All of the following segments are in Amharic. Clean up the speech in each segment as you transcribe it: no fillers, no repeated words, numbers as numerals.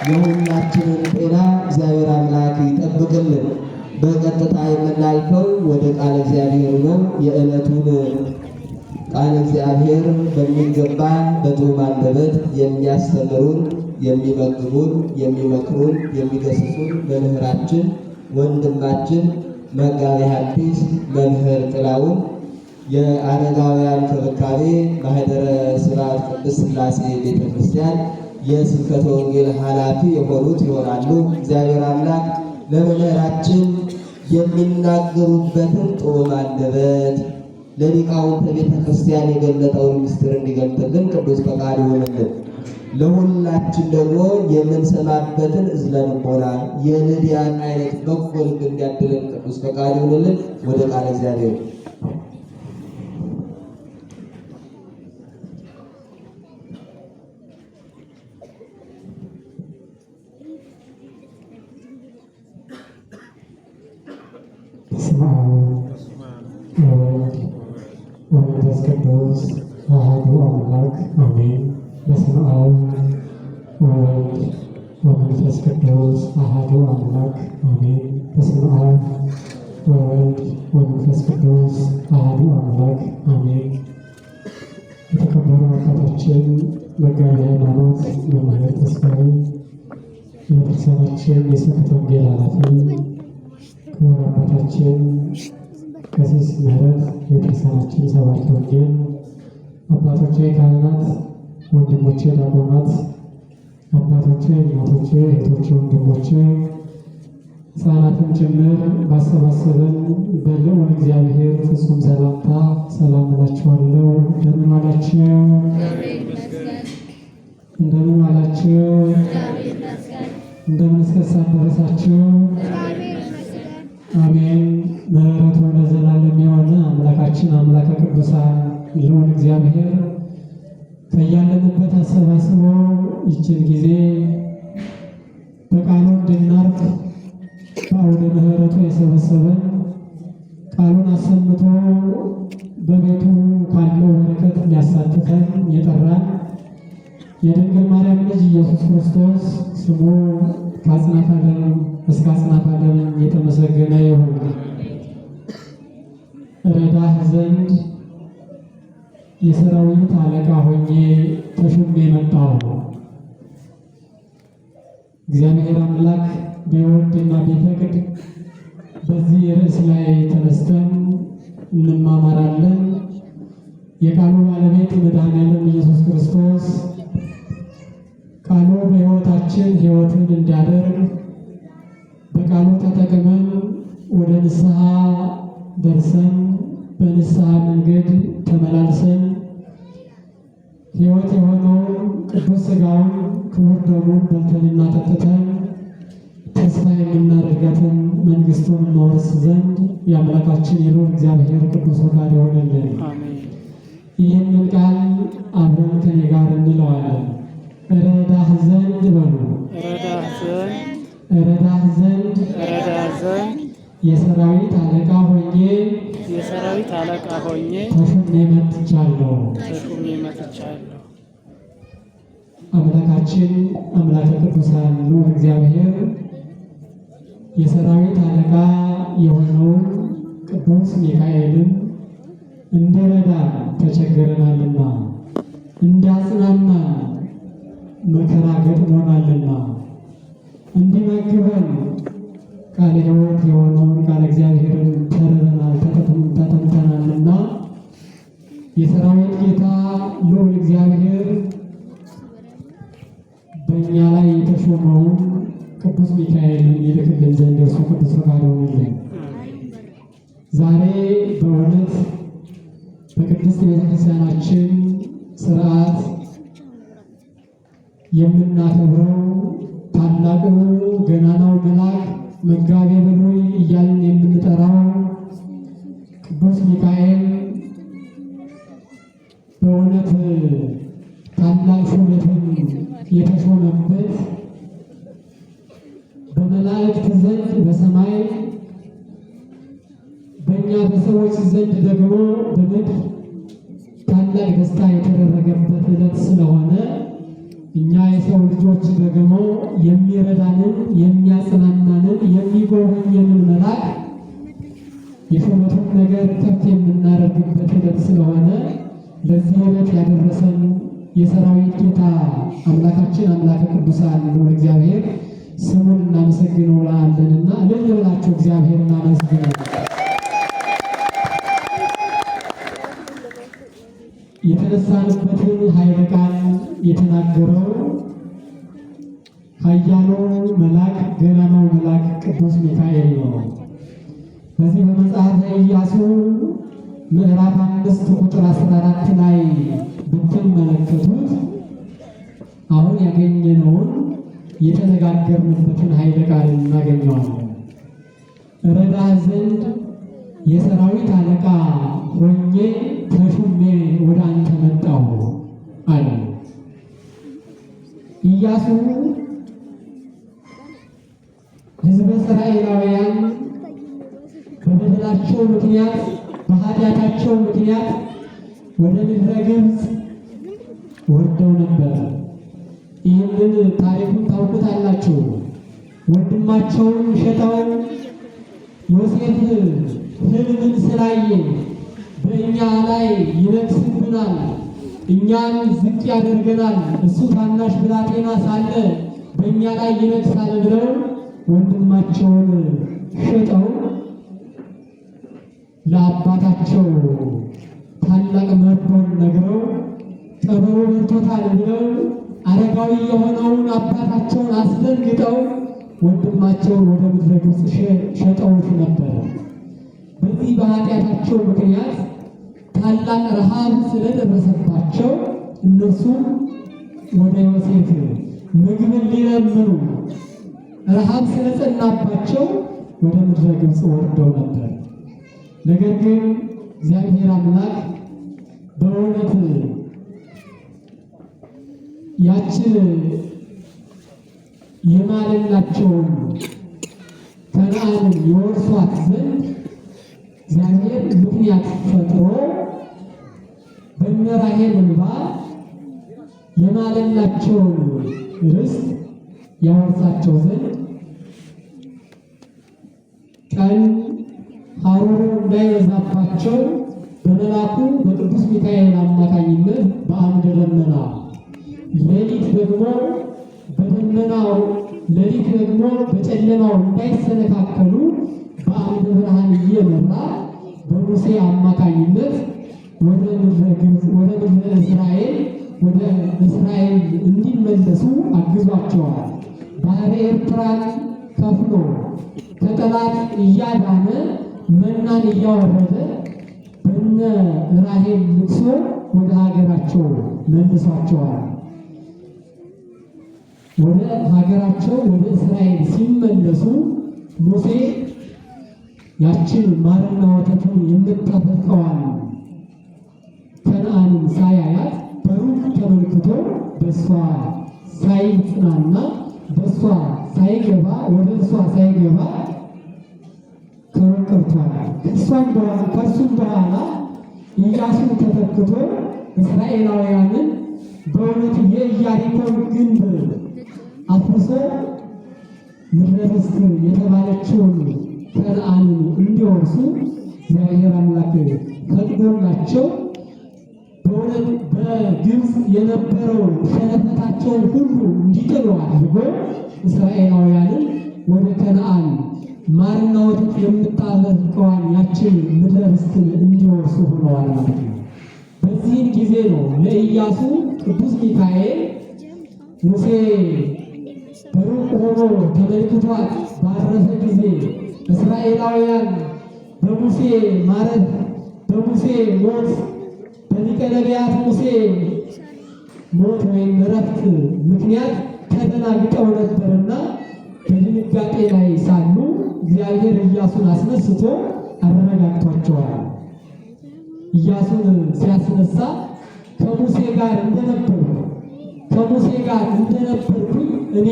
የሁላችንን ጤና እግዚአብሔር አምላክ ይጠብቅልን። በቀጥታ የምናልፈው ወደ ቃል እግዚአብሔር ነው። የዕለቱን ቃል እግዚአብሔር በሚገባ በጥዑም አንደበት የሚያስተምሩን፣ የሚመግቡን፣ የሚመክሩን፣ የሚገስጹን መምህራችን ወንድማችን መጋቤ ሐዲስ መምህር ጥላሁን የአረጋውያን ክብካቤ ማኅደረ ሥርዓት ቅድስት ሥላሴ ቤተ ክርስቲያን የስብከተ ወንጌል ኃላፊ የሆኑት ይሆናሉ። እግዚአብሔር አምላክ ለመምህራችን የሚናገሩበትን ጥዑም አንደበት ለሊቃውንተ ቤተ ክርስቲያን የገለጠውን ምስጢር እንዲገልጥልን ቅዱስ ፈቃድ ይሆንልን። ለሁላችን ደግሞ የምንሰማበትን እዝነ ልቦና የልድያን አይነት በጎ ልብ እንዲያድለን ቅዱስ ፈቃድ ይሆንልን። ወደ ቃለ እግዚአብሔር ወመንፈስ ቅዱስ አሐዱ አምላክ አሜን። በስመ አብ ወወልድ ወመንፈስ ቅዱስ አሐዱ አምላክ አሜን። በስመ አብ ወወልድ ወመንፈስ ቅዱስ አሐዱ አምላክ አሜን። የተከበሩ አባታችን መጋቤ ሃይማኖት መምህር ተስፋዬ፣ የቤተክርስቲያናችን የስብከተ ወንጌል ኃላፊ ክቡር አባታችን ቀሲስ ምህረት የቤተክርስቲያናችን ሰባኪ ወንጌል፣ አባቶቼ ካህናት፣ ወንድሞቼ ዲያቆናት፣ አባቶቼ፣ እናቶቼ፣ እህቶቼ፣ ወንድሞቼ ሕፃናትን ጭምር ባሰባሰበን በልዑል እግዚአብሔር ፍጹም ሰላምታ ሰላም እላችኋለሁ። እንደምን ዋላችሁ? እንደምን ዋላችሁ? እንደምን እስከ ሰዓት ደረሳችሁ? አሜን። ምሕረቱ ለዘላለም የሆነ አምላካችን አምላከ ቅዱሳን ልዑል እግዚአብሔር ከያለንበት አሰባስቦ ይችን ጊዜ በቃሉ እንድናርፍ በአውደ ምሕረቱ የሰበሰበን ቃሉን አሰምቶ በቤቱ ካለው በረከት ሊያሳትፈን የጠራን የድንግል ማርያም ልጅ ኢየሱስ ክርስቶስ ስሙ ከአጽናፈ ዓለም እስከ አጽናፈ ዓለም የተመሰገነ ይሁን። ረዳህ ዘንድ የሰራዊት አለቃ ሆኜ ተሹሜ መጣሁ። እግዚአብሔር አምላክ ቢወድና ቢፈቅድ በዚህ ርዕስ ላይ ተነስተን እንማማራለን። የቃሉ ባለቤት መድኃኔዓለም ኢየሱስ ክርስቶስ ቃሉ በሕይወታችን ሕይወትን እንዲያደርግ በቃሉ ተጠቅመን ወደ ንስሐ ደርሰን በንስሐ መንገድ ተመላልሰን ሕይወት የሆነውን ቅዱስ ሥጋውን ክቡር ደሙን በልተንና ጠጥተን ተስፋ የምናደርጋትን መንግሥቱን እንወርስ ዘንድ የአምላካችን የልዑል እግዚአብሔር ቅዱስ ፈቃድ ይሆንልን። ይህንን ቃል አብረን ከኔ ጋር እንለዋለን። ረዳህ ዘንድ በሉ። ረዳህ ዘንድ የሰራዊት አለቃ ሆኜ ተሹሜ መጥቻለሁ። አምላካችን አምላከ ቅዱሳን ልዑል እግዚአብሔር የሰራዊት አለቃ የሆነውን ቅዱስ ሚካኤልን እንዲረዳን ተቸግረናልና እንዲያጽናናን መከራ ገጥሞናልና እንዲመግበን ቃለ ሕይወት የሆነውን ቃለ እግዚአብሔርን ተርበናል ተጠምተናልና የሰራዊት ጌታ ልዑል እግዚአብሔር በእኛ ላይ የተሾመውን ቅዱስ ሚካኤልን ይልክልን ዘንድ እርሱ ቅዱስ ፈቃድ ይሁንልን። ዛሬ በእውነት በቅድስት ቤተክርስቲያናችን ስርዓት የምናከብረው ታላቁ ገናናው መልአክ መጋቤ ብሉይ እያልን የምንጠራው ቅዱስ ሚካኤል በእውነት ታላቅ ሹመትን የተሾመበት በመላእክት ዘንድ በሰማይ በእኛ በሰዎች ዘንድ ደግሞ በምድር ታላቅ ደስታ የተደረገበት ዕለት ስለሆነ እኛ የሰው ልጆች ደግሞ የሚረዳንን የሚያጽናናንን የሚጎበኘንን መልአክ የሹመቱን ነገር ከፍ የምናደርግበት ዕለት ስለሆነ ለዚህ ዕለት ያደረሰን የሰራዊት ጌታ አምላካችን አምላከ ቅዱሳን ልዑል እግዚአብሔር ስሙን እናመሰግነዋለንና እልል ብላችሁ እግዚአብሔርን አመስግኑ። የተነሳንበትን ኃይለ ቃል የተናገረው ኃያሉ መልአክ ገናናው መልአክ ቅዱስ ሚካኤል ነው። በዚህ በመጽሐፈ ኢያሱ ምዕራፍ 5 ቁጥር 14 ላይ ብትመለከቱት አሁን ያገኘነውን የተነጋገርንበትን ኃይለ ቃል እናገኘዋለን። ረዳህ ዘንድ የሰራዊት አለቃ ሆኜ ተሹሜ ወደ አንተ መጣሁ አለ። ኢያሱ ሕዝበ እስራኤላውያን በበደላቸው ምክንያት በኃጢአታቸው ምክንያት ወደ ምድረ ግብፅ ወርደው ነበር። ይህንን ታሪኩን ታውቁታላችሁ። ወንድማቸውን ሸጠው ዮሴፍ ሕልምን ስላየ በእኛ ላይ ይነግስብናል፣ እኛን ዝቅ ያደርገናል፣ እሱ ታናሽ ብላቴና ሳለ በእኛ ላይ ይነግሳል ብለው ወንድማቸውን ሸጠው ለአባታቸው ታላቅ መርዶን ነግረው ጠበሉ በርቶታል ብለው አረጋዊ የሆነውን አባታቸውን አስደንግጠው ወንድማቸውን ወደ ምድረ ግብፅ ሸጠውት ነበር። በዚህ በኃጢአታቸው ምክንያት ታላቅ ረሃብ ስለደረሰባቸው እነሱ ወደ ዮሴፍ ምግብን ሊለምኑ ረሃብ ስለጸናባቸው ወደ ምድረ ግብፅ ወርደው ነበር። ነገር ግን እግዚአብሔር አምላክ በእውነት ያችን የማለላቸውን ከነዓንን የወርሷት ዘንድ እግዚአብሔር ምክንያት ፈጥሮ በእነ ራሔል እንባ የማለላቸውን ርስት ያወርሳቸው ዘንድ ቀን ሐሩሩ እንዳይበዛባቸው በመልአኩ በቅዱስ ሚካኤል አማካኝነት በአምደ ደመና ሌሊት ደግሞ በደመናው ሌሊት ደግሞ በጨለማው እንዳይሰነካከሉ በአምደ ብርሃን እየመራ በሙሴ አማካኝነት ወደ ምድረ ግብፅ ወደ ምድረ እስራኤል ወደ እስራኤል እንዲመለሱ አግዟቸዋል። ባህረ ኤርትራን ከፍሎ ከጠላት እያዳነ መናን እያወረደ በእነ ራሔል ልቅሶ ወደ ሀገራቸው መልሷቸዋል። ወደ ሀገራቸው ወደ እስራኤል ሲመለሱ ሙሴ ያችን ማርና ወተቱን የምታፈቀዋል ከነዓንን ሳያያት በሩቅ ተመልክቶ በእሷ ሳይጽናና በእሷ ሳይገባ ወደ እሷ ሳይገባ ከሩቅ ቀርቷል። ከእርሱም በኋላ ኢያሱ ተተክቶ እስራኤላውያንን በእውነት የኢያሪኮን ግንብ አፍርሶ ምድረ ርስት የተባለችውን ከነዓንን እንዲወርሱ እግዚአብሔር አምላክ ፈቅዶላቸው በእውነት በግብፅ የነበረውን ሸለፈታቸውን ሁሉ እንዲጥሉ አድርጎ እስራኤላውያንን ወደ ከነዓን ማርና ወተት የምታፈሰውን ያችን ምድረ ርስትን እንዲወርሱ ሆነዋል ማለት ነው። በዚህም ጊዜ ነው ለኢያሱ ቅዱስ ሚካኤል ሙሴ በሩቅ ሆኖ ተመልክቷት ባረፈ ጊዜ እስራኤላውያን በሙሴ ማረፍ በሙሴ ሞት በሊቀ ነቢያት ሙሴ ሞት ወይም እረፍት ምክንያት ተደናግጠው ነበርና በድንጋጤ ላይ ሳሉ እግዚአብሔር ኢያሱን አስነስቶ አረጋግቷቸዋል። ኢያሱን ሲያስነሳ ከሙሴ ጋር እንደነበርኩኝ እኔ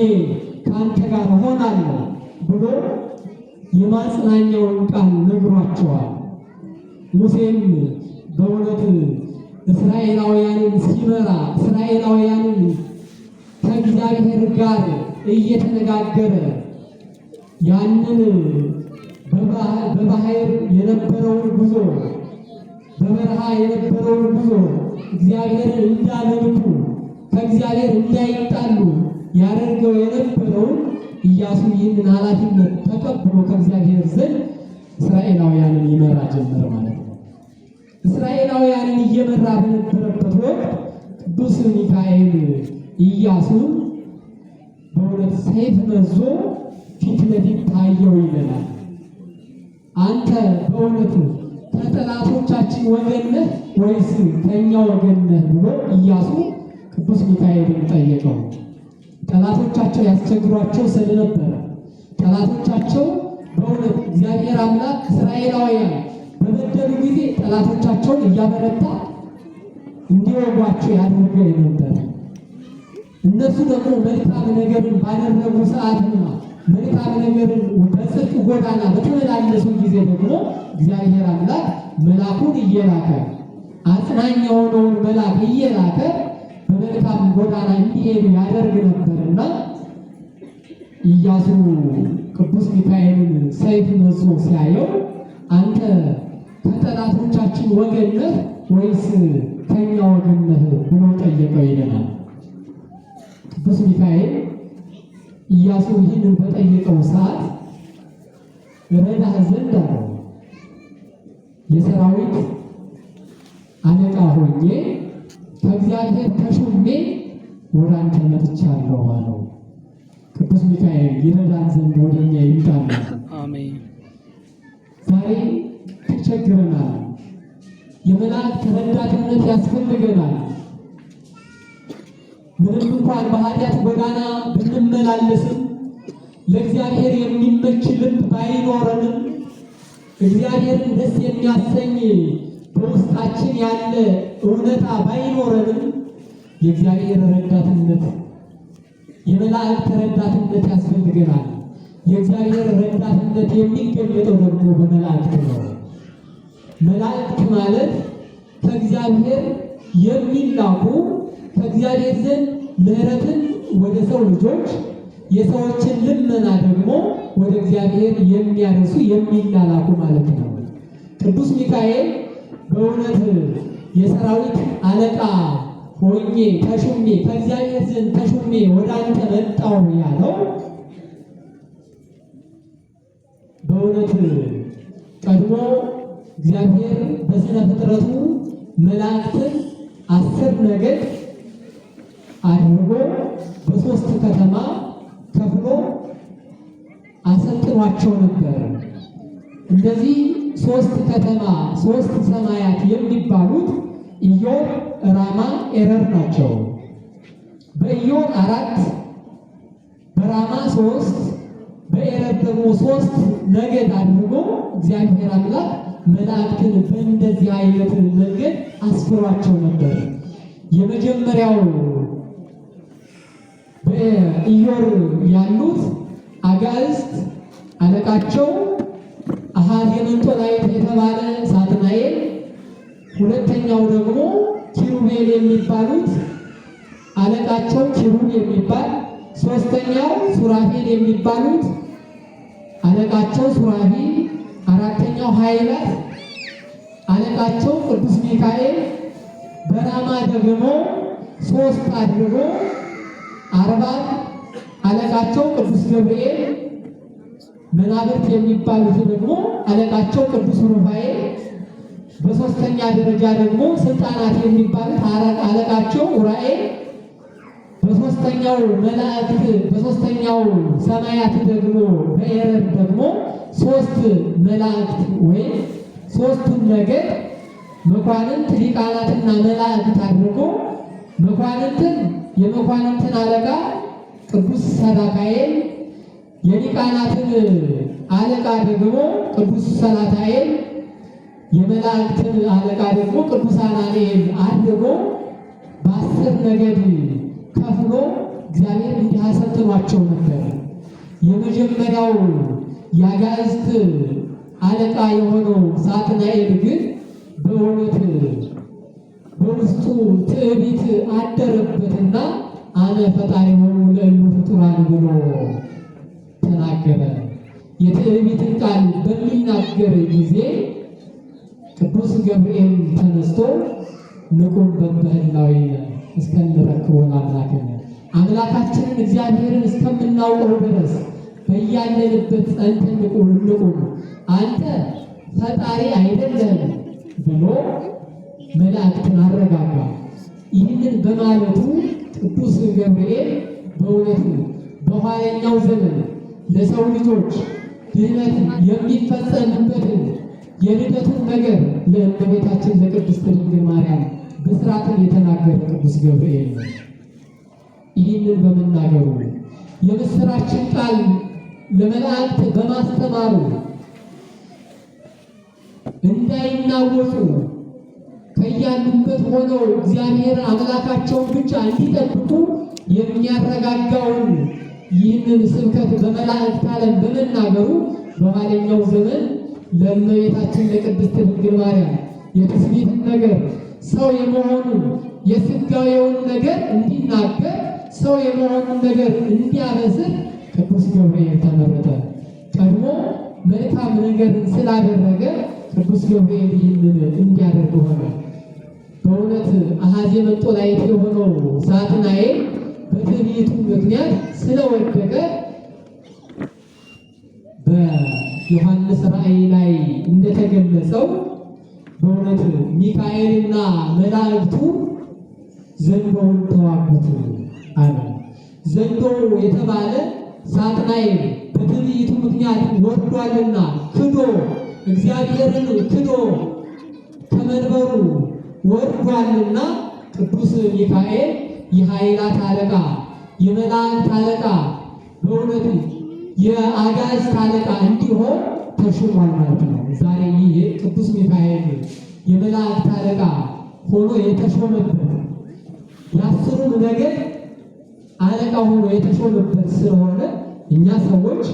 ከአንተ ጋር ሆናለሁ ብሎ የማጽናኛውን ቃል ነግሯቸዋል። ሙሴም በእውነት እስራኤላውያንን ሲመራ እስራኤላውያንን ከእግዚአብሔር ጋር እየተነጋገረ ያንን በባህር የነበረውን ጉዞ በበረሃ የነበረውን ጉዞ እግዚአብሔርን እንዳመልኩ ከእግዚአብሔር እንዳይጣሉ ያደርገው የነበረውን ኢያሱ ይህንን ኃላፊነት ተቀብሎ ከእግዚአብሔር ዘንድ እስራኤላውያንን ይመራ ጀመረ ማለት ነው። እስራኤላውያንን እየመራ በነበረበት ወቅት ቅዱስ ሚካኤል ኢያሱን በእውነት ሰይፍ መዞ ፊት ለፊት ታየው ይለናል። አንተ በእውነት ከጠላቶቻችን ወገን ነህ ወይስ ከእኛ ወገን ነህ ብሎ ኢያሱ ቅዱስ ሚካኤልን ጠየቀው። ጠላቶቻቸው ያስቸግሯቸው ስለነበረ ጠላቶቻቸው በእውነት እግዚአብሔር አምላክ እስራኤላውያን በበደሉ ጊዜ ጠላቶቻቸውን እያበረታ እንዲወጓቸው ያደርገው ነበር። እነሱ ደግሞ መልካም ነገርን ባደረጉ ሰዓትና መልካም ነገርን በጽድቅ ጎዳና በተመላለሱ ጊዜ ደግሞ እግዚአብሔር አምላክ መልአኩን እየላከ አጽናኝ የሆነውን መልአክ እየላከ በመልካም ጎዳና እንዲሄዱ ያደርግ ነበርና ኢያሱ ቅዱስ ሚካኤልን ሰይፍ መዞ ሲያየው አንተ ከጠላቶቻችን ወገን ነህ ወይስ ከኛ ወገን ነህ ብሎ ጠየቀው ይለናል። ቅዱስ ሚካኤል ኢያሱ ይህንን በጠየቀው ሰዓት ረዳህ ዘንድ አለው የሰራዊት አለቃ ሆኜ ከእግዚአብሔር ተሹሜ ወደ አንተ መጥቻለሁ አለው። ቅዱስ ሚካኤል ይረዳን ዘንድ ወደኛ ይምጣል። አሜን። ዛሬ ተቸግረናል። የመላእክት ረዳትነት ያስፈልገናል። ምንም እንኳን በኃጢአት ጎዳና ብንመላለስም ለእግዚአብሔር የሚመች ልብ ባይኖረንም እግዚአብሔርን ደስ የሚያሰኝ በውስጣችን ያለ እውነታ ባይኖረንም የእግዚአብሔር ረዳትነት የመላእክት ረዳትነት ያስፈልገናል። የእግዚአብሔር ረዳትነት የሚገለጠው ደግሞ በመላእክት ነው። መላእክት ማለት ከእግዚአብሔር የሚላኩ ከእግዚአብሔር ዘንድ ምሕረትን ወደ ሰው ልጆች የሰዎችን ልመና ደግሞ ወደ እግዚአብሔር የሚያደርሱ የሚላላኩ ማለት ነው። ቅዱስ ሚካኤል በእውነት የሰራዊት አለቃ ሆኜ ተሹሜ ከእግዚአብሔር ዘንድ ተሹሜ ወደ አንተ መጣሁ ያለው በእውነት ቀድሞ እግዚአብሔር በስነ ፍጥረቱ መላእክትን 10 ነገድ አድርጎ በ3 ከተማ ከፍሎ አሰልጥኗቸው ነበር። እንደዚህ 3 ከተማ 3 ሰማያት የሚባሉት ኢዮር፣ ራማ፣ ኤረር ናቸው። በኢዮር 4 በራማ 3 በኤረር ደግሞ 3 ነገድ አድርጎ እግዚአብሔር አምላክ መላእክትን በእንደዚህ አይነት መንገድ አስፍሯቸው ነበር። የመጀመሪያው በኢዮር ያሉት አጋዕዝት አለቃቸው አሃዝ የመንጦላዕት የተባለ ሳጥናኤል፣ ሁለተኛው ደግሞ ኪሩቤል የሚባሉት አለቃቸው ኪሩብ የሚባል፣ ሶስተኛው ሱራፌል የሚባሉት አለቃቸው ሱራፊ፣ አራተኛው ኃይላት አለቃቸው ቅዱስ ሚካኤል፣ በራማ ደግሞ 3 አድርጎ 40 አለቃቸው ቅዱስ ገብርኤል፣ መናብርት የሚባሉት ደግሞ አለቃቸው ቅዱስ ሩፋኤል፣ በሶስተኛ ደረጃ ደግሞ ስልጣናት የሚባሉት አለቃቸው ኡራኤል፣ በሶስተኛው መላእክት በሶስተኛው ሰማያት ደግሞ በኤረር ደግሞ 3 መላእክት ወይም 3ቱን ነገድ መኳንንት ሊቃናትና መላእክት አድርጎ መኳንንትን የመኳንንትን አለቃ ቅዱስ ሰዳካኤል፣ የሊቃናትን አለቃ ደግሞ ቅዱስ ሰላታኤል፣ የመላእክትን አለቃ ደግሞ ቅዱስ አናንኤል አድርጎ በ10 ነገድ ከፍሎ እግዚአብሔር እንዲህ አሰልጥኗቸው ነበር። የመጀመሪያው የአጋዕዝት አለቃ የሆነው ሳጥናኤል ግን በእውነት በውስጡ ትዕቢት አደረበትና አነ ፈጣሪ ሆኑ ለእሉ ፍቱ ፍጡራን ብሎ ተናገረ። የትዕቢትን ቃል በሚናገር ጊዜ ቅዱስ ገብርኤል ተነስቶ ንቁም በበህላዊ እስከንረክቦን አምላካችንን እግዚአብሔርን እስከምናውቀው ድረስ በያለንበት ጸንተን ንቁም፣ አንተ ፈጣሪ አይደለም ብሎ መላእክትን አረጋጋ። ይህንን በማለቱ ቅዱስ ገብርኤል በእውነቱ በኋለኛው ዘመን ለሰው ልጆች ድህነት የሚፈጸምበትን የልደቱን ነገር ለእመቤታችን ለቅድስት ድንግል ማርያም ብስራትን የተናገረ ቅዱስ ገብርኤል ነው። ይህንን በመናገሩ የምስራችን ቃል ለመላእክት በማስተማሩ እንዳይናወጡ ከያሉበት ሆነው እግዚአብሔር አምላካቸውን ብቻ እንዲጠብቁ የሚያረጋጋውን ይህንን ስብከት በመላእክት ዓለም በመናገሩ በኋለኛው ዘመን ለእመቤታችን ለቅድስት ድንግል ማርያም የትስብእትን ነገር ሰው የመሆኑን የሥጋዌውን ነገር እንዲናገር ሰው የመሆኑን ነገር እንዲያበስር ቅዱስ ገብርኤል ተመረጠ። ቀድሞ መልካም ነገርን ስላደረገ ቅዱስ ገብርኤል ይህንን እንዲያደርግ ሆነ። በእውነት አሐዜ መንጦላዕት የሆነው ሳጥናኤል በትዕቢቱ ምክንያት ስለወደቀ በዮሐንስ ራእይ ላይ እንደተገለጸው በእውነት ሚካኤልና መላእክቱ ዘንዶውን ተዋጉት አለ። ዘንዶ የተባለ ሳጥናኤል በትዕቢቱ ምክንያት ወርዷልና ክዶ እግዚአብሔርን ክዶ ከመንበሩ ወርዷልና ቅዱስ ሚካኤል የኃይላት አለቃ የመላእክት አለቃ በእውነት የአጋዕዝት አለቃ እንዲሆን ተሹሟል ማለት ነው። ዛሬ ይህ ቅዱስ ሚካኤል የመላእክት አለቃ ሆኖ የተሾመበት የአስሩም ነገድ አለቃ ሆኖ የተሾመበት ስለሆነ እኛ ሰዎች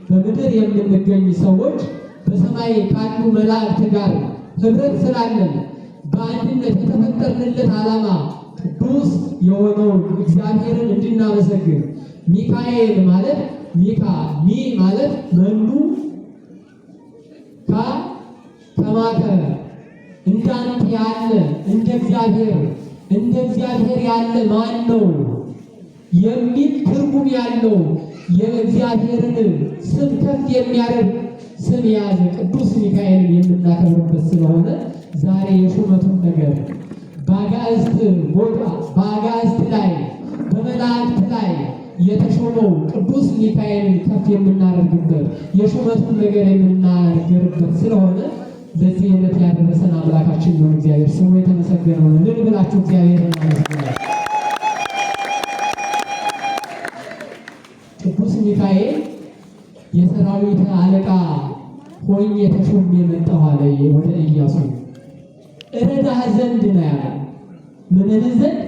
በምድር የምንገኝ ሰዎች በሰማይ ካሉ መላእክት ጋር ኅብረት ስላለን በአንድነት የተፈጠርንለት ዓላማ ቅዱስ የሆነውን እግዚአብሔርን እንድናመሰግን ሚካኤል ማለት ሚካ ሚ ማለት መኑ ካ ከማከ እንዳንተ ያለ እንደ እግዚአብሔር ያለ ማን ነው የሚል ትርጉም ያለው የእግዚአብሔርን ስም ከፍ የሚያደርግ ስም የያዘ ቅዱስ ሚካኤልን የምናከብርበት ስለሆነ ዛሬ የሹመቱን ነገር በአጋዕዝት ቦታ በአጋዕዝት ላይ በመላእክት ላይ የተሾመው ቅዱስ ሚካኤልን ከፍ የምናደርግበት የሹመቱን ነገር የምናገርበት ስለሆነ ለዚህ ዕለት ያደረሰን አምላካችን ነው። እግዚአብሔር ስሙ የተመሰገነ ነው። እልል ብላችሁ እግዚአብሔርን አመስግኑ። ቅዱስ ሚካኤል የሰራዊት አለቃ ሆኜ ተሾሜ የመጣሁ አለ ወደ ኢያሱ እረዳህ ዘንድ ነው ያለ። ምን ዘንድ?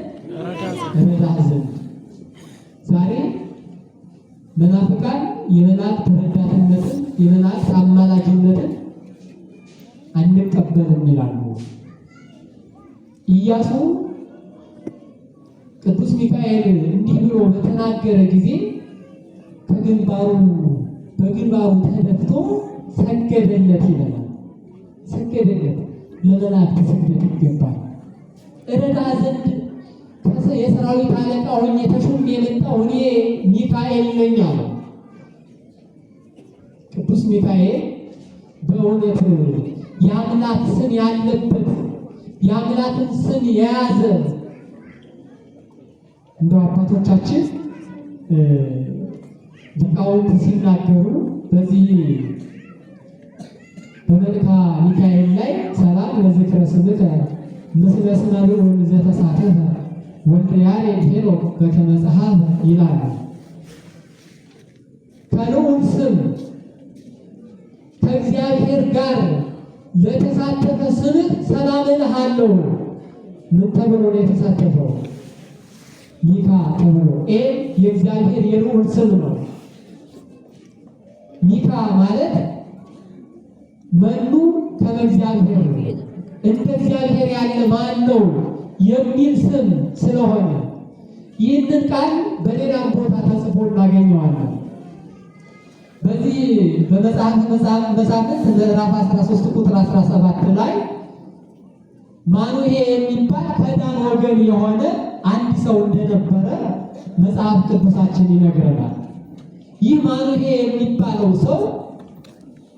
እረዳህ ዘንድ። ዛሬ መናፍቃን የመላእክት ረዳትነትን የመላእክት አማላጅነትን አንቀበልም ይላሉ። ኢያሱ ቅዱስ ሚካኤል እንዲህ ብሎ በተናገረ ጊዜ በግንባሩ ተደፍቶ ሰገደለት ይላል። ሰገደለት። ለመላእክት ስግደት ይገባል። እረዳህ ዘንድ የሰራዊት አለቃ ሆኜ ተሾሜ የመጣሁ እኔ ሚካኤል ነኝ አለ። ቅዱስ ሚካኤል በእውነት የአምላክ ስም ያለበት የአምላክን ስም የያዘ እንደው አባቶቻችን ሊቃውንት ሲናገሩ በዚህ በመልካ ሚካኤል ላይ ሰላም ለዝክረ ስምከ ምስለ ስመ ልዑል ዘተሳተፈ ወልደ ያሬድ ሄኖክ በከመ ጸሐፈ ይላል። ከልዑል ስም ከእግዚአብሔር ጋር ለተሳተፈ ስምህ ሰላም እልሃለሁ። ምን ተብሎ ነው የተሳተፈው? ሚካ ተብሎ። የእግዚአብሔር የልዑል ስም ነው። ሚካ ማለት መኑ ከመ እግዚአብሔር እንደ እግዚአብሔር ያለ ማን ነው የሚል ስም ስለሆነ ይህንን ቃል በሌላም ቦታ ተጽፎ እናገኘዋለን። በዚህ በመጽሐፈ መሳፍንት ምዕራፍ 13 ቁጥር 17 ላይ ማኑሄ የሚባል ከዳን ወገን የሆነ አንድ ሰው እንደነበረ መጽሐፍ ቅዱሳችን ይነግረናል። ይህ ማኑሄ የሚባለው ሰው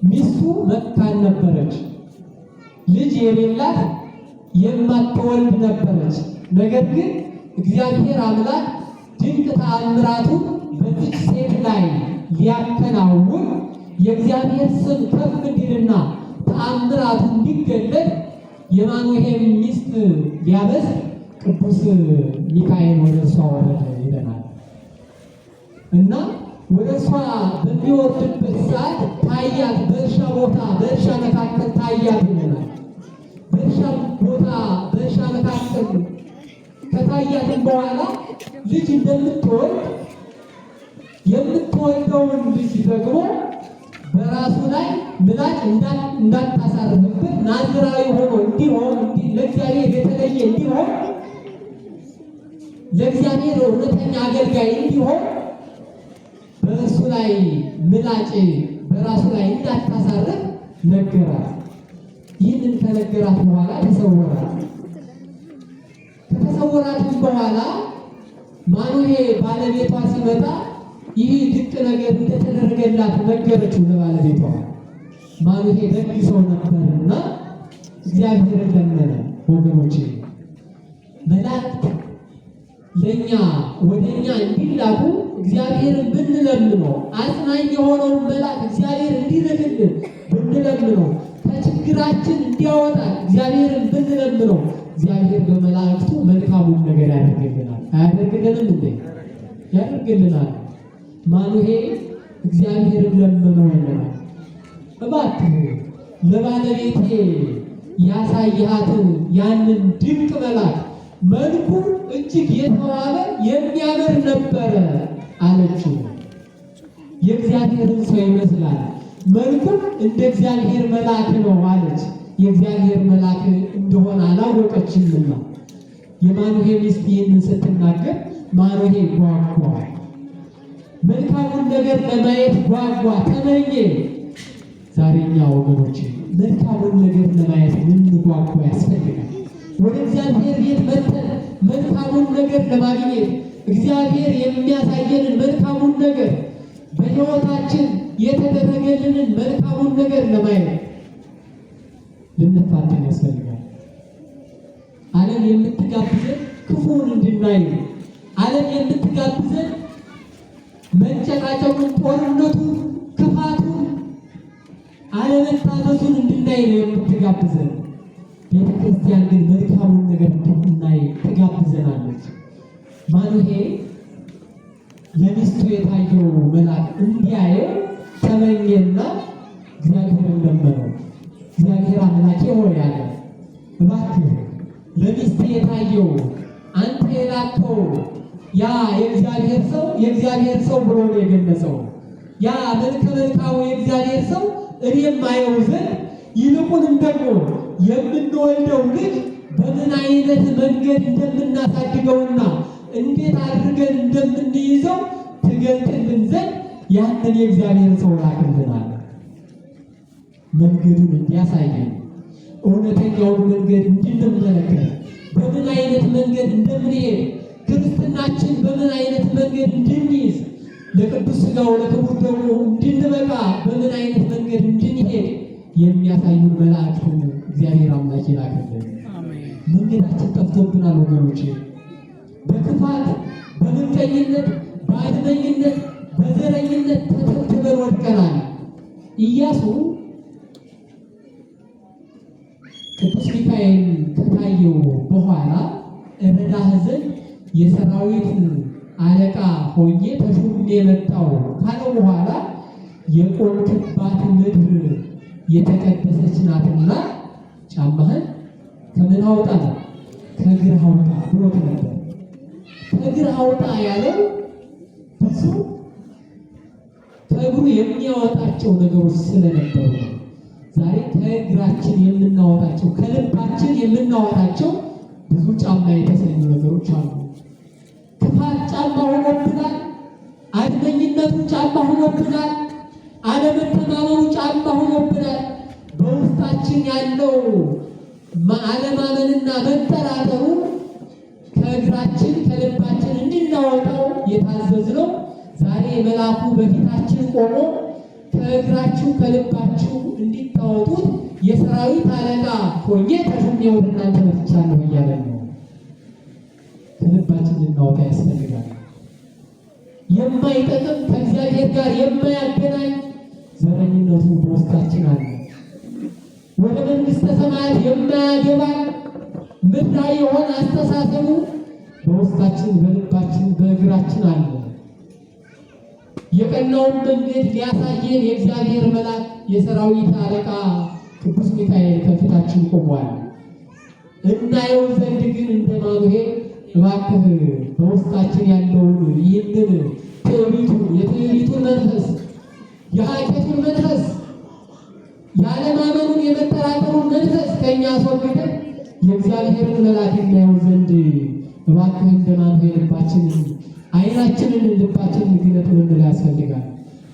ሚስቱ መካን ነበረች፣ ልጅ የሌላት የማትወልድ ነበረች። ነገር ግን እግዚአብሔር አምላክ ድንቅ ተአምራቱን በዚች ሴት ላይ ሊያከናውን የእግዚአብሔር ስም ከፍ እንዲልና ተአምራቱ እንዲገለጥ የማኑሄን ሚስት ሊያበስር ቅዱስ ሚካኤል ወደ እሷ ወረደ ይለናል እና ወደ እሷ በሚወርድበት ሰዓት ታያት። በእርሻ ቦታ በእርሻ መካከል ታያት ይለናል። በእርሻ መካከል ከታያትም በኋላ ልጅ እንደምትወልድ የምትወልደውን ልጅ ደግሞ በራሱ ላይ ምላጭ እንዳታሳርፍበት ናዝራዊ ሆኖ እንዲሆን ለእግዚአብሔር የተለየ እንዲሆን ለእግዚአብሔር እውነተኛ አገልጋይ እንዲሆን በእሱ ላይ ምላጭ በራሱ ላይ እንዳታሳርፍ ነገራት። ይህንን ከነገራት በኋላ ተሰወራት። ከተሰወራትም በኋላ ማኑሄ ባለቤቷ ሲመጣ ይህ ድንቅ ነገር እንደተደረገላት ነገረችው ለባለቤቷ። ማኑሄ ደግ ሰው ነበርና እግዚአብሔርን ለመነ። ወገኖቼ መላእክት ለእኛ ወደኛ እንዲላኩ እግዚአብሔርን ብንለምነው አጽናኝ የሆነውን መልአክ እግዚአብሔር እንዲልክልን ብንለምነው ከችግራችን እንዲያወጣ እግዚአብሔርን ብንለምነው እግዚአብሔር በመላእክቱ መልካሙን ነገር ያደርግልናል። አያደርግልንም እንዴ? ያደርግልናል። ማኑሄ እግዚአብሔርን ለመነው ይለናል። እባክህ ለባለቤቴ ያሳየሃትን ያንን ድንቅ መልአክ መልኩ እጅግ የተዋበ የሚያምር ነበረ አለችው። የእግዚአብሔርን ሰው ይመስላል፣ መልኩም እንደ እግዚአብሔር መልአክ ነው አለች። የእግዚአብሔር መልአክ እንደሆነ አላወቀችምና የማኑሄ ሚስት ይህንን ስትናገር ማኑሄ ጓጓ። መልካሙን ነገር ለማየት ጓጓ፣ ተመኘ። ዛሬኛ ወገኖች መልካሙን ነገር ለማየት ልንጓጓ ያስፈልጋል። ወደ እግዚአብሔር ቤት መጥተን መልካሙን ነገር ለማግኘት እግዚአብሔር የሚያሳየንን መልካሙን ነገር በሕይወታችን የተደረገልንን መልካሙን ነገር ለማየት ልንፋተን ያስፈልጋል። ዓለም የምትጋብዘን ክፉን እንድናይ፣ ዓለም የምትጋብዘን መንጨቃጨቁን፣ ጦርነቱን፣ ክፋቱን፣ አለመታዘዙን እንድናይ ነው የምትጋብዘን። ቤተ ክርስቲያን ግን መልካሙን ነገር እንድናይ ትጋብዘናለች። ማኑሄ ለሚስቱ የታየው መልአክ እንዲያየው ተመኘና እግዚአብሔርን ለመነው። እግዚአብሔር አምላኬ ሆይ አለ፣ እባክህ ለሚስት የታየው አንተ የላከው ያ የእግዚአብሔር ሰው ብሎ ነው የገለጸው። ያ መልከ መልካሙ የእግዚአብሔር ሰው እኔም አየው ዘንድ ይልቁንም ደግሞ የምንወልደው ልጅ በምን አይነት መንገድ እንደምናሳድገውና እንዴት አድርገን እንደምንይዘው ትገልጥልን ዘንድ ያንን የእግዚአብሔር ሰው ላክልናል። መንገዱን እንዲያሳየን፣ እውነተኛውን መንገድ እንድንመለከት፣ በምን አይነት መንገድ እንደምንሄድ፣ ክርስትናችን በምን አይነት መንገድ እንድንይዝ፣ ለቅዱስ ሥጋው ለክቡር ደሙ እንድንበቃ በምን አይነት መንገድ እንድንሄድ የሚያሳዩን መላእክትን እግዚአብሔር አምላክ ይላክልን። መንገዳችን ጠፍቶብናል ወገኖቼ። በክፋት፣ በምቀኝነት፣ በአድመኝነት፣ በዘረኝነት ተተብትበን ወድቀናል። ኢያሱ ቅዱስ ሚካኤል ከታየው በኋላ እረዳህ ዘንድ የሰራዊት አለቃ ሆኜ ተሾሜ የመጣው ካለው በኋላ የቆምክባት ምድር የተቀደሰች ናትና ጫማህን ከምን አውጣ ነው? ከእግርህ አውጣ ብሎት ነበር። ከእግርህ አውጣ ያለው ብዙ ከእግሩ የሚያወጣቸው ነገሮች ስለነበሩ ነው። ዛሬ ከእግራችን የምናወጣቸው ከልባችን የምናወጣቸው ብዙ ጫማ የተሰኙ ነገሮች አሉ። ክፋት ጫማ ሆኖብናል። አድመኝነቱ ጫማ ሆኖብናል። አለመተማመኑ ጫማ ሆኖብናል። በውስጣችን ያለው አለማመንና መጠራጠሩ ከእግራችን ከልባችን እንድናወጣው የታዘዝነው ዛሬ መልአኩ በፊታችን ቆሞ ከእግራችሁ ከልባችሁ እንዲታወጡት የሰራዊት አለቃ ሆኜ ተሹሜ ወደ እናንተ መጥቻለሁ እያለ ነው። ከልባችን ልናወጣ ያስፈልጋል። የማይጠቅም ከእግዚአብሔር ጋር የማያገናኝ ዘረኝነቱ በውስጣችን አለ። ወደ መንግሥተ ሰማያት የማያገባ ምድራዊ የሆነ አስተሳሰቡ በውስጣችን በልባችን በእግራችን አለ። የቀናውን መንገድ ሊያሳየን የእግዚአብሔር መልአክ የሰራዊት አለቃ ቅዱስ ሚካኤል ከፊታችን ቆሟል። እናየው ዘንድ ግን እንደ ማኑሄል እባክህ በውስጣችን ያለውን ይህንን የትዕቢቱን መንፈስ፣ የሀኬቱን መንፈስ፣ ያለማመኑን የመጠራጠሩን መንፈስ ከእኛ አስወግደን የእግዚአብሔርን መልአክ እናየው ዘንድ እባክህ እንደ ማኑሄል ልባችንን ዓይናችንን ልባችንን ግለጥ ልንል ያስፈልጋል።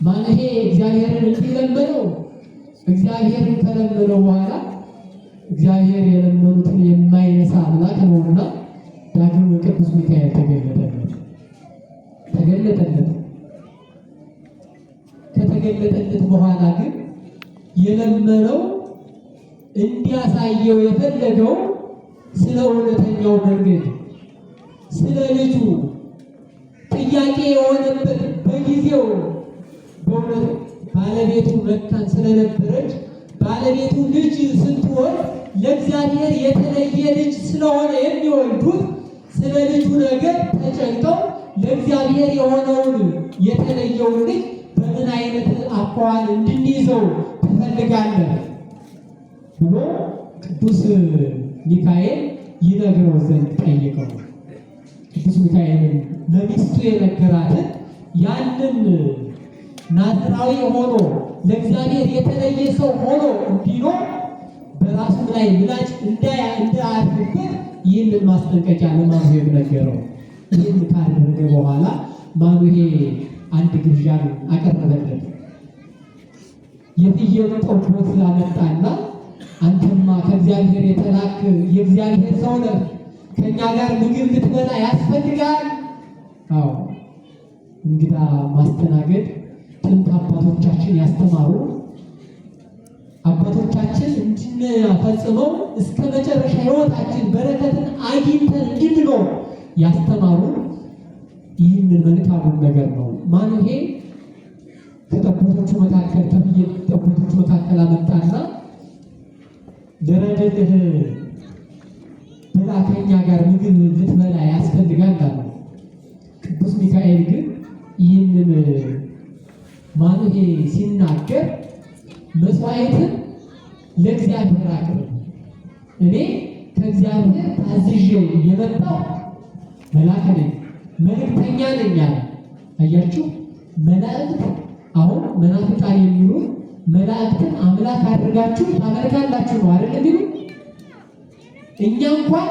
ማኑሄ እግዚአብሔርን እንዲለመነው እግዚአብሔርን ከለመነው በኋላ እግዚአብሔር የለመኑትን የማይነሳ አምላክ ነውና ዳግም ቅዱስ ሚካኤል ተገለጠለት። ከተገለጠለት በኋላ ግን የለመነው እንዲያሳየው የፈለገው ስለ እውነተኛው መንገድ ስለ ልጁ ጥያቄ የሆነበት በጊዜው በእውነት ባለቤቱ መካን ስለነበረች ባለቤቱ ልጅ ስትወልድ ለእግዚአብሔር የተለየ ልጅ ስለሆነ የሚወልዱት ስለ ልጁ ነገር ተጨንቀው ለእግዚአብሔር የሆነውን የተለየውን ልጅ በምን አይነት አኳኋን እንድንይዘው ትፈልጋለህ ብሎ ቅዱስ ሚካኤል ይነግረው ዘንድ ጠየቀው። ቅዱስ ሚካኤልን ለሚስቱ የነገራትን ያንን ናዝራዊ ሆኖ ለእግዚአብሔር የተለየ ሰው ሆኖ እንዲኖር በራሱ ላይ ምላጭ እንዳያርፍበት ይህንን ማስጠንቀቂያ ለማኑሄ ነገረው። ይህን ካደረገ በኋላ ማኑሄ አንድ ግብዣን አቀረበለት። የፍየል ጠቦት ላመጣና አንተማ ከእግዚአብሔር የተላክ የእግዚአብሔር ሰው ነህ፣ ከእኛ ጋር ምግብ ልትበላ ያስፈልጋል። አዎ እንግዳ ማስተናገድ ጥንት አባቶቻችን ያስተማሩ አባቶቻችን እንድንፈጽመው እስከ መጨረሻ ሕይወታችን በረከትን አግኝተን እንድንኖር ያስተማሩ ይህንን መልካሙን ነገር ነው። ማኑሄ ከጠቦቶቹ መካከል ከፍየል ጠቦቶቹ መካከል አመጣና ደረደልህ ብላ ከእኛ ጋር ምግብ ልትበላ ያስፈልጋል አለ። ቅዱስ ሚካኤል ግን ይህንን ማኑሄ ሲናገር መስዋዕትን ለእግዚአብሔር አቅርብ፣ እኔ ከእግዚአብሔር ታዝዤ የመጣው መልአክ ነኝ፣ መልእክተኛ ነኝ አለ። አያችሁ፣ መላእክት አሁን መናፍቃን የሚሉ መላእክትን አምላክ አድርጋችሁ ታመልካላችሁ ነው አይደል የሚሉ። እኛ እንኳን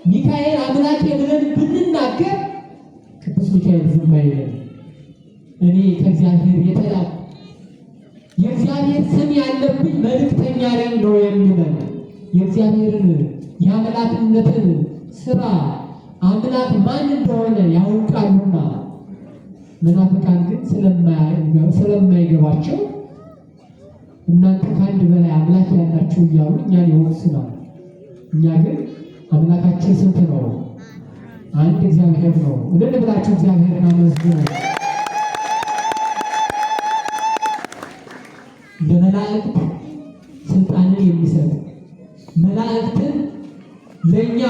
ሚካኤል አምላኬ ብለን ብንናገር ቅዱስ ሚካኤል ዝም አይለን። እኔ ከእግዚአብሔር የተላኩ የእግዚአብሔር ስም ያለብኝ መልእክተኛ ነኝ ነው የሚለን። የእግዚአብሔርን የአምላክነትን ስራ አምላክ ማን እንደሆነ ያውቃሉና፣ መናፍቃን ግን ስለማይገባቸው እናንተ ከአንድ በላይ አምላክ ያላችሁ እያሉ እኛን ይወቅሱናል። እኛ ግን አምላካችን ስንት ነው? አንድ እግዚአብሔር ነው። እንደምን ብላችሁ እግዚአብሔርን አመስግኑ። ለመላእክት ስልጣንን የሚሰጥ መላእክትን ለእኛ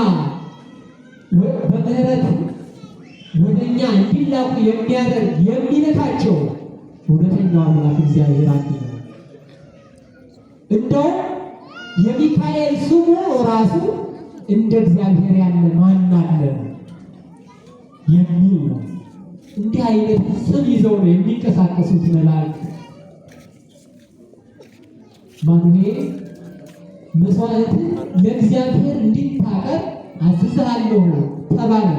በምህረት ወደኛ እንዲላኩ የሚያደርግ የሚልካቸው እውነተኛው አምላክ እግዚአብሔር አንድ ነው። እንደውም የሚካኤል ስሙ ራሱ እንደ እግዚአብሔር ያለ ማን አለ የሚል ነው። እንዲህ አይነት ስም ይዘው ነው የሚንቀሳቀሱት መላእክት። ማኑሄ መስዋዕትን ለእግዚአብሔር እንዲታቀርብ አዝዝሃለሁ ተባለ።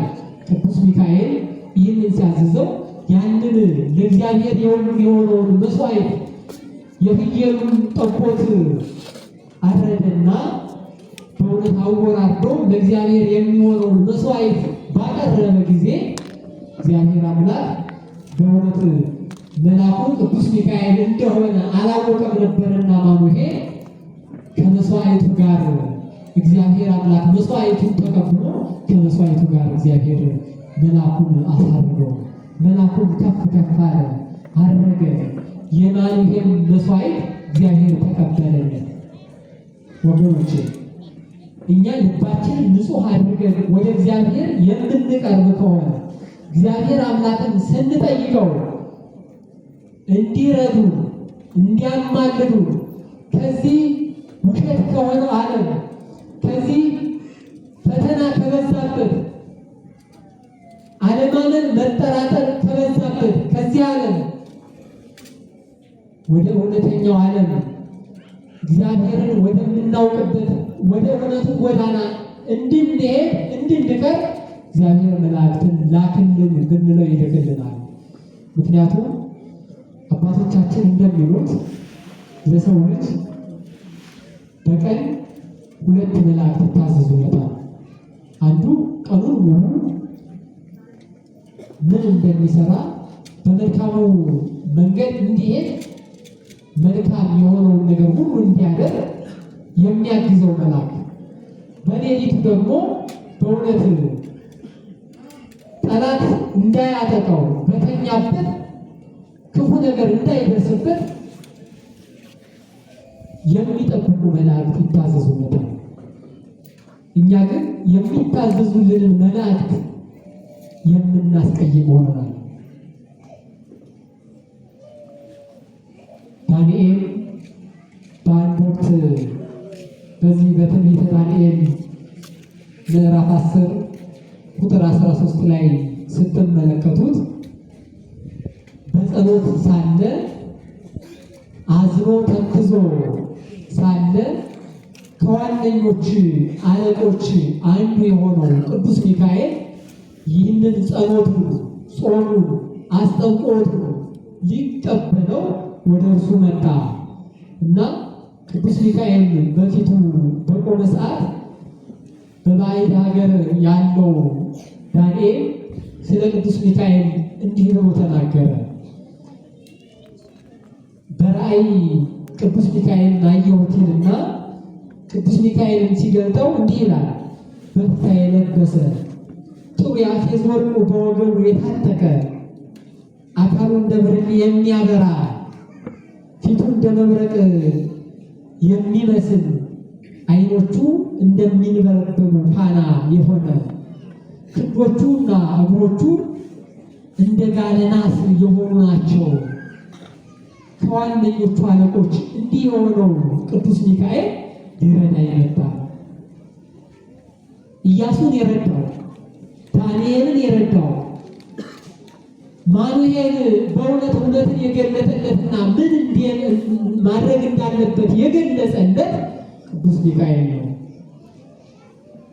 ቅዱስ ሚካኤል ይህንን ሲያዝዘው ያንን ለእግዚአብሔር የሆነውን መስዋዕት የፍየሉን ጠቦት አረደና በእውነት አወራርዶ ለእግዚአብሔር የሚሆነውን መስዋዕት ባቀረበ ጊዜ እግዚአብሔር አምላክ በእውነት መልአኩ ቅዱስ ሚካኤል እንደሆነ አላወቀም ነበርና ማኑሄ ከመስዋዕቱ ጋር እግዚአብሔር አምላክ መስዋዕቱን ተቀብሎ ከመስዋዕቱ ጋር እግዚአብሔር መልአኩን አሳረገው። መልአኩን ከፍ ከፍ አረገ። የማኑሄም መስዋዕት እግዚአብሔር ተቀበለለት። ወገኖቼ እኛ ልባችንን ንጹሕ አድርገን ወደ እግዚአብሔር የምንቀርብ ከሆነ እግዚአብሔር አምላክን ስንጠይቀው እንዲረዱ እንዲያማልዱ ከዚህ ውሸት ከሆነው ዓለም ከዚህ ፈተና ከበዛበት ዓለማንን መጠራጠር ከበዛበት ከዚህ ዓለም ወደ እውነተኛው ዓለም እግዚአብሔርን ወደምናውቅበት ወደ እውነቱ ጎዳና እንድንሄድ እንድንቀር እግዚአብሔር መላእክትን ላክልን ብንለው ይልክልናል። ምክንያቱም አባቶቻችን እንደሚሉት ለሰው ልጅ በቀን 2 መላእክት ይታዘዙለታል። አንዱ ቀኑን ሙሉ ምን እንደሚሰራ በመልካሙ መንገድ እንዲሄድ መልካም የሆነውን ነገር ሁሉ እንዲያደርግ የሚያግዘው መልአክ፣ በሌሊቱ ደግሞ በእውነት ጠላት እንዳያጠቃው በተኛበት ክፉ ነገር እንዳይደርስበት የሚጠብቁ መላእክት ይታዘዙለታል። እኛ ግን የሚታዘዙልንን መላእክት የምናስቀይም ሆነናል። ዳንኤል በአንድ ወቅት በዚህ በትንቢተ ዳንኤል ምዕራፍ 10 ቁጥር 13 ላይ ስትመለከቱት በጸሎት ሳለ አዝኖ ተክዞ ሳለ ከዋነኞች አለቆች አንዱ የሆነው ቅዱስ ሚካኤል ይህንን ጸሎቱን፣ ጾሙን፣ አስጠንቆቱን ሊቀበለው ወደ እርሱ መጣ እና ቅዱስ ሚካኤል በፊቱ በቆመ ሰዓት በባዕድ ሀገር ያለው ዳንኤል ስለ ቅዱስ ሚካኤል እንዲህ ብሎ ተናገረ። በራእይ ቅዱስ ሚካኤልን አየሁትና ቅዱስ ሚካኤልን ሲገልጠው እንዲህ ይላል። በፍታ የለበሰ ጥሩ የአፌዝ ወርቁ በወገቡ የታጠቀ አካሉ እንደ ብርሌ የሚያበራ ፊቱ እንደ መብረቅ የሚመስል ዓይኖቹ እንደሚንበለበሉ ፋና የሆነ ክንዶቹና እግሮቹ እንደ ጋለ ናስ የሆኑ ናቸው። ከዋነኞቹ አለቆች እንዲህ የሆነው ቅዱስ ሚካኤል ሊረዳ የመጣ ኢያሱን የረዳው ዳንኤልን የረዳው ማኑሄል በእውነት እውነትን የገለጠለትና ምን ማድረግ እንዳለበት የገለጸለት ቅዱስ ሚካኤል ነው።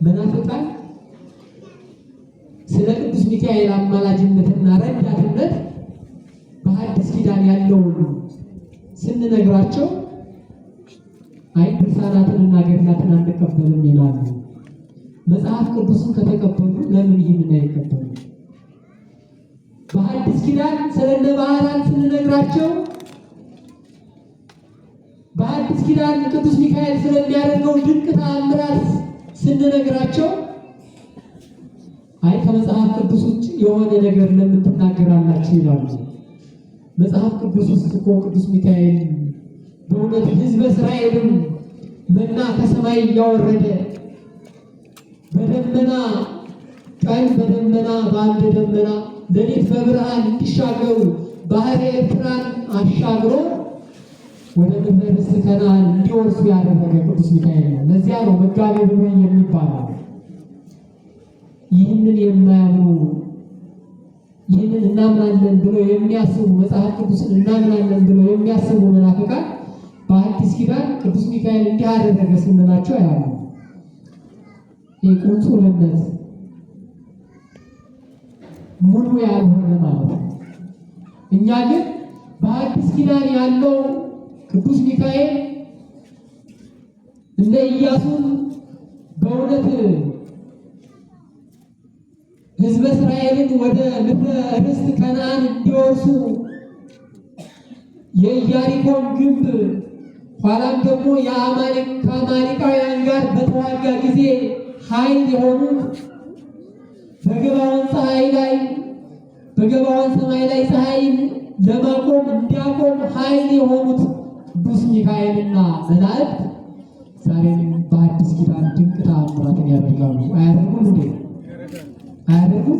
መናፍቃን ስለ ቅዱስ ሚካኤል አማላጅነትና ረዳትነት በሐዲስ ኪዳን ያለውን ስንነግራቸው አይ ድርሳናትንና ገድላትን አንቀበልም ይላሉ። መጽሐፍ ቅዱስን ከተቀበሉ ለምን ይህንን አይቀበሉ? በሐዲስ ኪዳን ስለነ ባህራን ስንነግራቸው በሐዲስ ኪዳን ቅዱስ ሚካኤል ስለሚያደርገው ድንቅ ተአምራት ስንነግራቸው አይ ከመጽሐፍ ቅዱስ ውጭ የሆነ ነገር ለምን ትናገራላችሁ ይላሉ። መጽሐፍ ቅዱስ ውስጥ እኮ ቅዱስ ሚካኤል በእውነት ሕዝበ እስራኤልን መና ከሰማይ እያወረደ በደመና ቀን በደመና በአንድ ደመና ሌሊት በብርሃን እንዲሻገሩ ባህረ ኤርትራን አሻግሮ ወደ ምድረ ርስት ከነዓን እንዲወርሱ ያደረገ ቅዱስ ሚካኤል ነው። ለዚያ ነው መጋቤ ብሉይ የሚባለው። ይህንን የማያምኑ ይህንን እናምናለን ብለው የሚያስቡ መጽሐፍ ቅዱስን እናምናለን ብለው የሚያስቡ መናፍቃን በአዲስ ኪዳን ቅዱስ ሚካኤል እንዲህ አደረገ ስንላቸው ያሉ የቁንጹልነት ሙሉ ያልሆነ ማለት ነው። እኛ ግን በአዲስ ኪዳን ያለው ቅዱስ ሚካኤል እንደ ኢያሱን በእውነት ሕዝበ እስራኤልን ወደ ምድረ ርስት ከነዓን እንዲወርሱ የኢያሪኮን ግንብ ኋላም ደግሞ ከአማሌቃውያን ጋር በተዋጋ ጊዜ ኃይል የሆኑት በገባዖን ሰማይ ላይ ፀሐይን ለማቆም እንዲያቆም ኃይል የሆኑት ቅዱስ ሚካኤልና መላእክት ዛሬም በአዲስ ኪዳን ድንቅ ተአምራትን ያደርጋሉ። አያደርጉም እንዴ? አያደርጉም?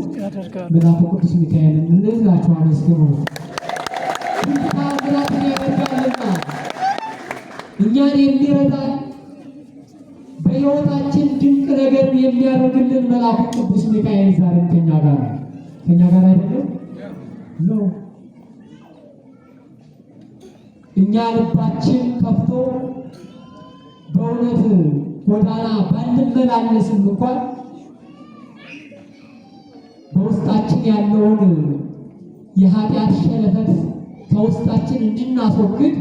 መልአኩ ቅዱስ ሚካኤልን እንላቸው አመስግኑ። ድንቅ ተአምራትን ያደርጋልና እኛን የሚረዳን በሕይወታችን ድንቅ ነገር የሚያደርግልን መልአኩ ቅዱስ ሚካኤል ዛሬም ከኛ ጋር አይደለም ነው። እኛ ልባችን ከፍቶ በእውነት ጎዳና ባንመላለስም እንኳን በውስጣችን ያለውን የኃጢአት ሸለፈት ከውስጣችን እንድናስወግድ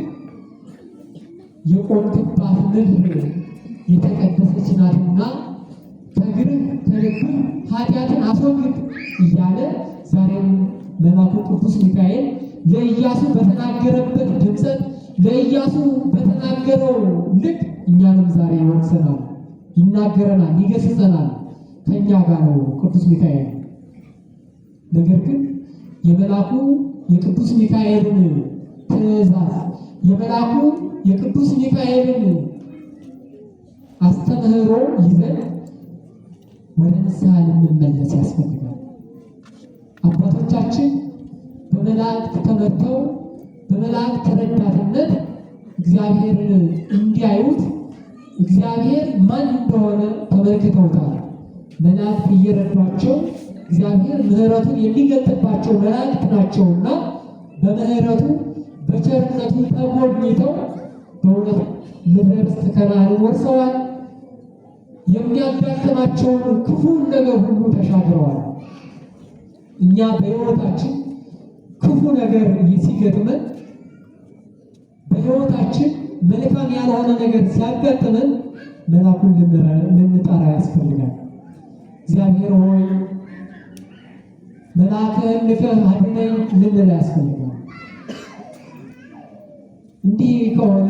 የቆምክባት ምድር የተቀደሰች ናትና ከእግርህ ከልብህ ኃጢአትን አስወግድ እያለ ዛሬም መልአኩ ቅዱስ ሚካኤል ለኢያሱ በተናገረበት ድምፀት ለኢያሱ በተናገረው ልክ እኛንም ዛሬ ይወቅሰናል፣ ይናገረናል፣ ይገስጸናል። ከእኛ ጋር ነው ቅዱስ ሚካኤል። ነገር ግን የመልአኩ የቅዱስ ሚካኤልን ትእዛዝ የመልአኩ የቅዱስ ሚካኤልን አስተምህሮ ይዘን ወደ ንስሐ ልንመለስ ያስፈልጋል። አባቶቻችን በመላእክት ተመርተው በመላእክት ረዳትነት እግዚአብሔርን እንዲያዩት እግዚአብሔር ማን እንደሆነ ተመልክተውታል። መላእክት እየረዷቸው እግዚአብሔር ምሕረቱን የሚገልጥባቸው መላእክት ናቸውና በምሕረቱ በቸርነቱ ተጎብኝተው በእውነት ምድረ ርስት ከነዓንን ወርሰዋል። የሚያጋጥማቸውን ክፉን ነገር ሁሉ ተሻግረዋል። እኛ በሕይወታችን ክፉ ነገር ሲገጥመን በሕይወታችን መልካም ያልሆነ ነገር ሲያጋጥመን መልአኩን ልንጠራ ያስፈልጋል። እግዚአብሔር ሆይ መልአክህን ልከህ አድነኝ ልንል ያስፈልጋል። እንዲህ ከሆነ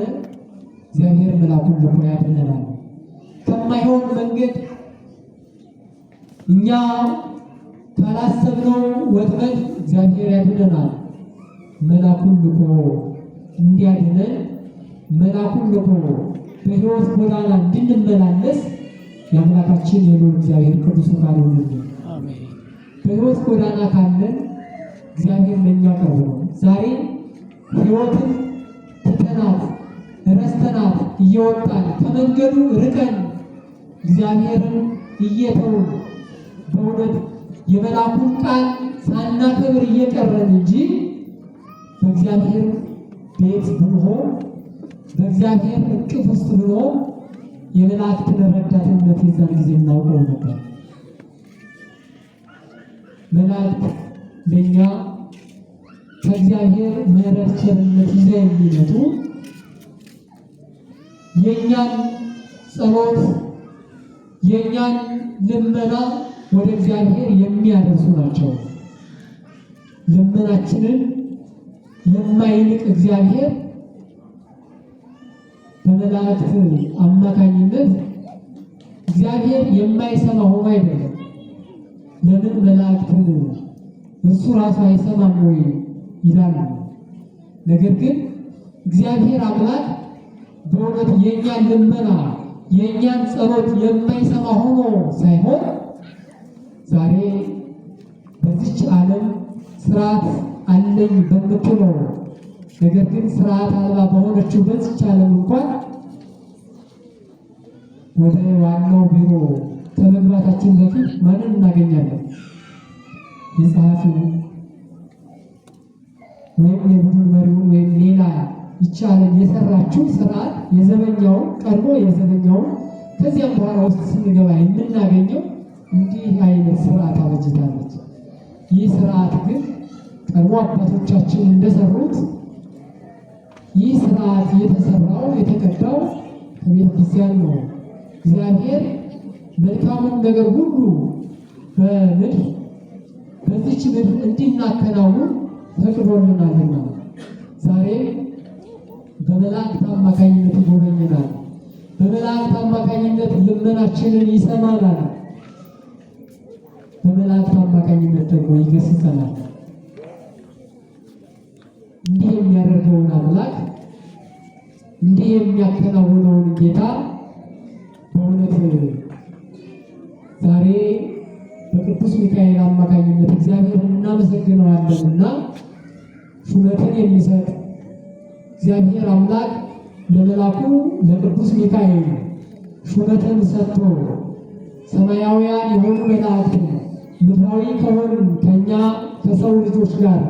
እግዚአብሔር መልአኩን ልኮ ያድነናል። ከማይሆን መንገድ እኛ ካላሰብነው ወጥመድ እግዚአብሔር ያድነናል። መልአኩን ልኮ እንዲያድነን መልአኩን ልኮ በሕይወት ጎዳና እንድንመላለስ የአምላካችን የልዑል እግዚአብሔር ቅዱስ ፈቃዱ ይሁንልን። በሕይወት ጎዳና ካለን እግዚአብሔር ለእኛ ቅርብ ነው። ዛሬ ሕይወትን ትተናት ረስተናት እየወጣን ከመንገዱ ርቀን እግዚአብሔርን እየተውን በእውነት የመልአኩን ቃል ሳናከብር እየቀረን እንጂ በእግዚአብሔር ቤት ብንሆን በእግዚአብሔር እቅፍ ውስጥ ብንሆን የመላእክትን ረዳትነት የዛን ጊዜ እናውቀው ነበር። መላእክት ለእኛ ከእግዚአብሔር ምሕረት ቸርነት ይዘው የሚመጡ የእኛን ጸሎት የእኛን ልመና ወደ እግዚአብሔር የሚያደርሱ ናቸው። ልመናችንን የማይንቅ እግዚአብሔር በመላእክት አማካኝነት እግዚአብሔር የማይሰማ ሆኖ አይደለም። ለምን መላእክትን እሱ ራሱ አይሰማም ወይ ይላሉ። ነገር ግን እግዚአብሔር አምላክ በእውነት የእኛን ልመና የእኛን ጸሎት የማይሰማ ሆኖ ሳይሆን ዛሬ በዚች ዓለም ስርዓት አለኝ በምትለው ነገር ግን ስርዓት አልባ በሆነችው በዚች ዓለም እንኳን ወደ ዋናው ቢሮ ከመግባታችን በፊት ማንን እናገኛለን? የጸሐፊው ወይም የቡድን መሪውን ወይም ሌላ ይቻለን የሰራችው ስርዓት የዘበኛው ቀድሞ የዘበኛው ከዚያም በኋላ ውስጥ ስንገባ የምናገኘው እንዲህ አይነት ስርዓት አበጅታለች። ይህ ስርዓት ግን ቀድሞ አባቶቻችን እንደሰሩት ይህ ስርዓት የተሰራው የተቀዳው ከቤተ ክርስቲያን ነው። እግዚአብሔር መልካሙን ነገር ሁሉ በዚች ምድር እንድናከናውን ፈቅዶልናልና ዛሬ በመላእክት አማካኝነት ይጎበኘናል። በመላእክት አማካኝነት ልመናችንን ይሰማናል። በመላእክት አማካኝነት ደግሞ ይገስጸናል። እንዲህ የሚያደርገውን አምላክ እንዲህ የሚያከናውነውን ጌታ በእውነት ዛሬ በቅዱስ ሚካኤል አማካኝነት እግዚአብሔርን እናመሰግነዋለንና ሹመትን የሚሰጥ እግዚአብሔር አምላክ ለመላኩ ለቅዱስ ሚካኤል ሹመትን ሰጥቶ ሰማያውያን የሆኑ መላእክትን ምድራዊ ከሆኑ ከኛ ከሰው ልጆች ጋር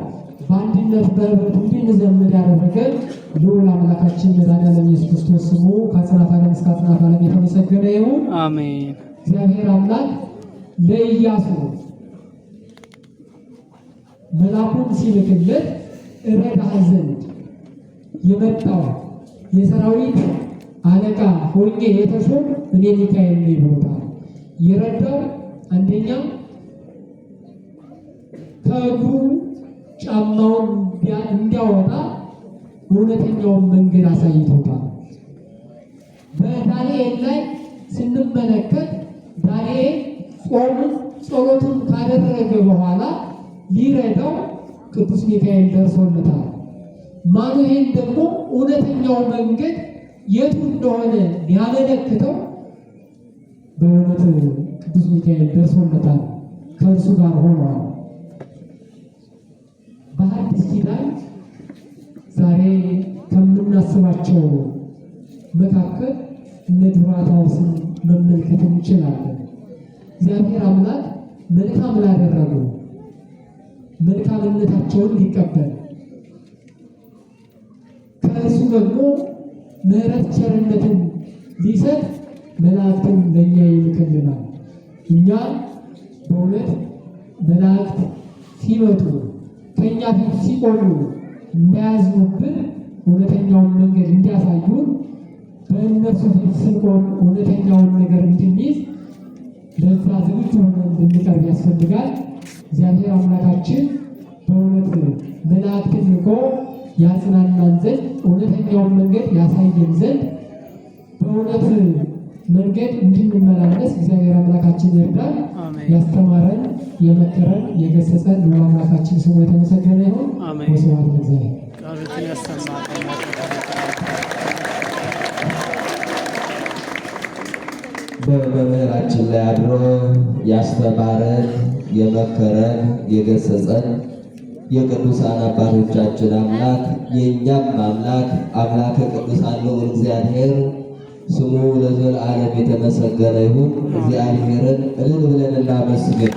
በአንድነት በህብረት እንድንዘምር ያደረገ ልዑል አምላካችን መድኃኔዓለም ኢየሱስ ክርስቶስ ስሙ ከአጽናፈ ዓለም እስከ አጽናፈ ዓለም የተመሰገነ ይሁን። አሜን። እግዚአብሔር አምላክ ለኢያሱ መልአኩን ሲልክለት እረዳህ ዘንድ የመጣው የሰራዊት አለቃ ሆኜ የተሾም እኔ ሚካኤል ነኝ ብሎታል። የረዳው አንደኛ ከእግሩ ጫማውን እንዲያወጣ እውነተኛውን መንገድ አሳይቶታል። በዳንኤል ላይ ስንመለከት ዳንኤል ጾሙን ጸሎቱን ካደረገ በኋላ ሊረዳው ቅዱስ ሚካኤል ደርሶለታል። ማኑሄል ደግሞ እውነተኛው መንገድ የቱ እንደሆነ ሊያመለክተው በእውነት ቅዱስ ሚካኤል ደርሶለታል፣ ከእርሱ ጋር ሆኗል። በሐዲስ ኪዳን ዛሬ ከምናስባቸው መካከል እነ ዱራታውስን መመልከት እንችላለን። እግዚአብሔር አምላክ መልካም ላደረጉ መልካምነታቸውን ሊቀበል ከእርሱ ደግሞ ምሕረት ቸርነትን ሊሰጥ መላእክትን ለእኛ ይልክልናል። እኛ በእውነት መላእክት ሲመጡ ከእኛ ፊት ሲቆሙ እንዳያዝኑብን እውነተኛውን መንገድ እንዲያሳዩን በእነሱ ፊት ስንቆም እውነተኛውን ነገር እንድንይዝ ለዛ ዝግጁ ሆነን እንድንቀርብ ያስፈልጋል። እግዚአብሔር አምላካችን በእውነት መላእክትን ልኮ ያጽናናን ዘንድ እውነተኛውን መንገድ ያሳየን ዘንድ በእውነት መንገድ እንድንመላለስ እግዚአብሔር አምላካችን ይርዳል። ያስተማረን የመከረን የገሰጸን ልዑል አምላካችን ስሙ የተመሰገነ ይሁን። ወስብሐት ለእግዚአብሔር። ቃሉን ያሰማል። በመምህራችን ላይ አድሮ ያስተማረን የመከረን የገሰጸን የቅዱሳን አባቶቻችን አምላክ የእኛም አምላክ አምላከ ቅዱሳን ልዑል እግዚአብሔር ስሙ ለዘለዓለም የተመሰገነ ይሁን። እግዚአብሔርን እልል ብለን እናመስግን።